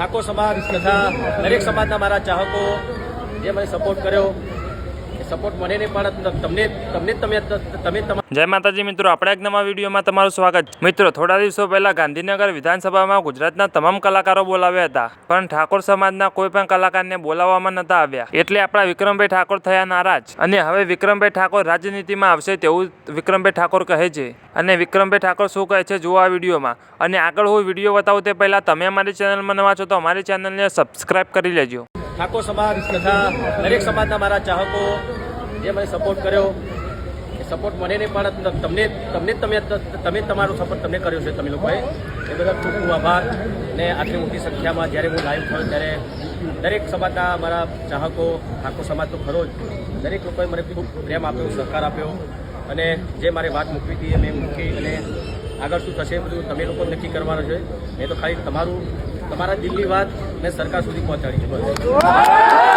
ઠાકોર સમાજ તથા દરેક સમાજના મારા ચાહકો જે મને સપોર્ટ કર્યો એ સપોર્ટ મને નહીં પણ તમે જય માતાજી મિત્રો, આપણે એક નવા વિડીયોમાં તમારું સ્વાગત છે। મિત્રો, થોડા દિવસો પહેલા ગાંધીનગર વિધાનસભામાં ગુજરાતના તમામ કલાકારો બોલાવ્યા હતા, પણ ઠાકોર સમાજના કોઈ પણ કલાકારને બોલાવવામાં નતા આવ્યા, એટલે આપણા વિક્રમભાઈ ઠાકોર થયા નારાજ અને હવે વિક્રમભાઈ ઠાકોર રાજનીતિમાં આવશે તેવું વિક્રમભાઈ ઠાકોર કહે છે। અને વિક્રમભાઈ ઠાકોર શું કહે છે જુઓ આ વિડીયોમાં। અને આગળ હું વિડીયો બતાવું તે પહેલાં તમે અમારી ચેનલમાં નવા છો તો અમારી ચેનલને સબસ્ક્રાઇબ કરી લેજો। ઠાકોર સમાજ તથા દરેક સમાજના મારા ચાહકો જે મને સપોર્ટ કર્યો એ સપોર્ટ મને નહીં પણ તમે તમારો સપોર્ટ તમને કર્યો છે તમે લોકોએ, એ બધા ખૂબ ખૂબ આભાર। ને આટલી મોટી સંખ્યામાં જ્યારે હું લાઈવ થયો ત્યારે દરેક સમાજના મારા ચાહકો, ઠાકોર સમાજ તો ખરો જ, દરેક લોકોએ મને ખૂબ પ્રેમ આપ્યો, સહકાર આપ્યો અને જે મારે વાત મૂકવી હતી એ મેં મૂકી અને આગળ શું થશે એ બધું તમે લોકો નક્કી કરવાનું છે। મેં તો ખાલી તમારા દિલની વાત મેં સરકાર સુધી પહોંચાડી છે।